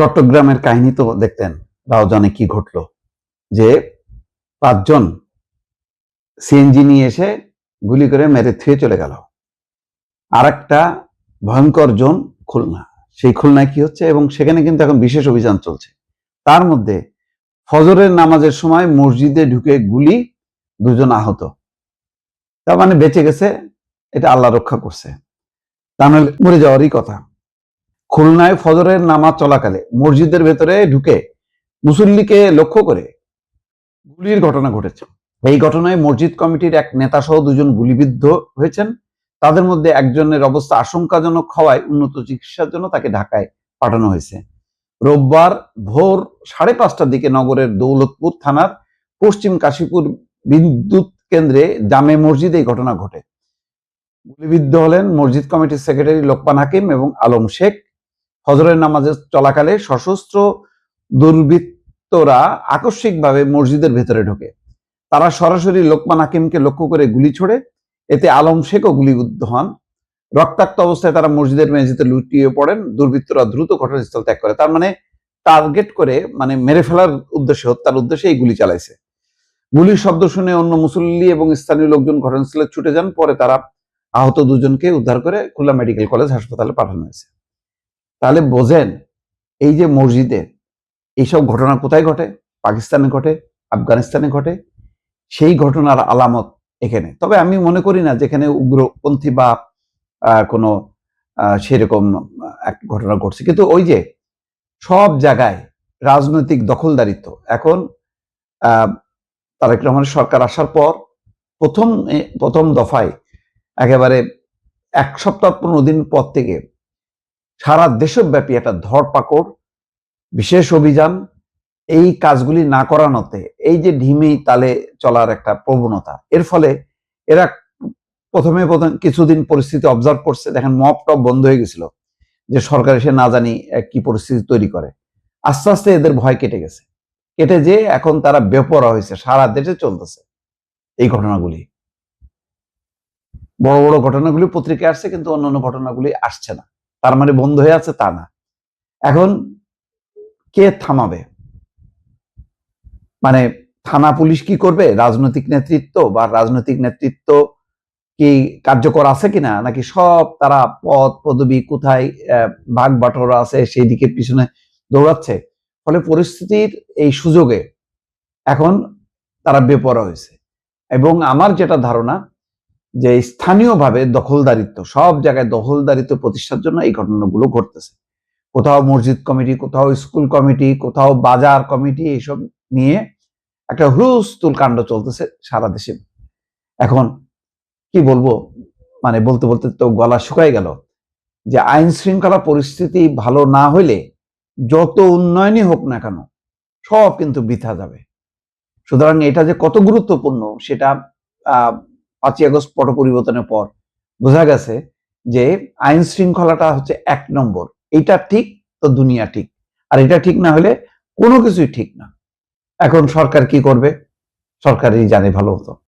চট্টগ্রামের কাহিনী তো দেখতেন, রাউজানে কি ঘটলো, যে 5 জন সিএনজি নিয়ে এসে গুলি করে মেরে থুয়ে চলে গেল। আর একটা ভয়ঙ্কর জোন খুলনা, সেই খুলনায় কি হচ্ছে, এবং সেখানে কিন্তু এখন বিশেষ অভিযান চলছে। তার মধ্যে ফজরের নামাজের সময় মসজিদে ঢুকে গুলি, 2 জন আহত। তার মানে বেঁচে গেছে, এটা আল্লাহ রক্ষা করছে, তা নাহলে মরে যাওয়ারই কথা। খুলনায় ফজরের নামাজ চলাকালে মসজিদের ভেতরে ঢুকে মুসল্লিকে লক্ষ্য করে গুলির ঘটনা ঘটেছে। এই ঘটনায় মসজিদ কমিটির এক নেতা সহ 2 জন গুলিবিদ্ধ হয়েছেন। তাদের মধ্যে একজনের অবস্থা আশঙ্কাজনক হওয়ায় উন্নত চিকিৎসার জন্য তাকে ঢাকায় পাঠানো হয়েছে। রোববার ভোর 5:30টার দিকে নগরের দৌলতপুর থানার পশ্চিম কাশীপুর বিদ্যুৎ কেন্দ্রে জামে মসজিদে এই ঘটনা ঘটে। গুলিবিদ্ধ হলেন মসজিদ কমিটির সেক্রেটারি লোকমান হাকিম এবং আলম শেখ। ফজরের নামাজে চলাকালে সশস্ত্র দুর্বৃত্তরা আকস্মিকভাবে মসজিদের ভেতরে ঢোকে। তারা সরাসরি লোকমান হাকিমকে লক্ষ্য করে গুলি ছোড়ে। এতে আলম শেখও গুলিবিদ্ধ হন। রক্তাক্ত অবস্থায় তারা মসজিদের মেঝেতে লুটিয়ে পড়েন। দুর্বৃত্তরা দ্রুত ঘটনাস্থল ত্যাগ করে। তার মানে টার্গেট করে, মানে মেরে ফেলার উদ্দেশ্যে, হত্যার উদ্দেশ্যে এই গুলি চালাইছে। গুলির শব্দ শুনে অন্য মুসল্লি এবং স্থানীয় লোকজন ঘটনাস্থলে ছুটে যান। পরে তারা আহত 2 জনকে উদ্ধার করে খুলনা মেডিকেল কলেজ হাসপাতালে পাঠানো হয়েছে। তাহলে বোঝেন, এই যে মসজিদে এইসব ঘটনা কোথায় ঘটে? পাকিস্তানে ঘটে, আফগানিস্তানে ঘটে। সেই ঘটনার আলামত এখানে। তবে আমি মনে করি না যেখানে উগ্রপন্থী বা কোনো সেরকম এক ঘটনা ঘটছে, কিন্তু ওই যে সব জায়গায় রাজনৈতিক দখলদারিত্ব। এখন তারেক রহমানের সরকার আসার পর প্রথম দফায় একেবারে 1 সপ্তাহ 15 দিন পর থেকে সারা দেশব্যাপী একটা ধরপাকড়, বিশেষ অভিযান, এই কাজগুলি না করানোতে এই যে ঢিমেই তালে চলার একটা প্রবণতা, এর ফলে এরা প্রথমে কিছুদিন পরিস্থিতি অবজার্ভ করছে, দেখেন মব টপ বন্ধ হয়ে গেছিল, যে সরকার এসে না জানি কি পরিস্থিতি তৈরি করে। আস্তে আস্তে এদের ভয় কেটে গেছে, কেটে যে এখন তারা বেপরোয়া হয়েছে। সারা দেশে চলতেছে এই ঘটনাগুলি, বড় বড় ঘটনাগুলি পত্রিকায় আসছে, কিন্তু অন্যান্য ঘটনাগুলি আসছে না। তার মানে বন্ধ হয়ে আছে তা না। এখন কে থামাবে? মানে থানা পুলিশ কি করবে? রাজনৈতিক নেতৃত্ব বা রাজনৈতিক নেতৃত্ব কি কার্যকর আছে কিনা, নাকি সব তারা পদ পদবি কোথায় ভাগ বাটোয়ারা আছে সেই দিকে পিছনে দৌড়াচ্ছে? ফলে পরিস্থিতির এই সুযোগে এখন তারা বেপরোয়া হয়েছে। এবং আমার যেটা ধারণা, যে স্থানীয়ভাবে দখলদারিত্ব, সব জায়গায় দখলদারিত্ব প্রতিষ্ঠার জন্য এই ঘটনাগুলো ঘটতেছে। কোথাও মসজিদ কমিটি, কোথাও স্কুল কমিটি, কোথাও বাজার কমিটি, এইসব নিয়ে একটা হুলস্থুল কাণ্ড চলতেছে সারা দেশে। এখন কি বলবো, মানে বলতে বলতে তো গলা শুকায় গেল, যে আইন শৃঙ্খলা পরিস্থিতি ভালো না হইলে যত উন্নয়নই হোক না কেন, সব কিন্তু বৃথা যাবে। সুতরাং এটা যে কত গুরুত্বপূর্ণ সেটা 5ই আগস্ট পট পরিবর্তনের পর বোঝা গেছে, যে আইন শৃঙ্খলাটা হচ্ছে 1 নম্বর। এটা ঠিক তো দুনিয়া ঠিক, আর এটা ঠিক না হলে কোনো কিছুই ঠিক না। এখন সরকার কি করবে, সরকারই জানে ভালো মতো।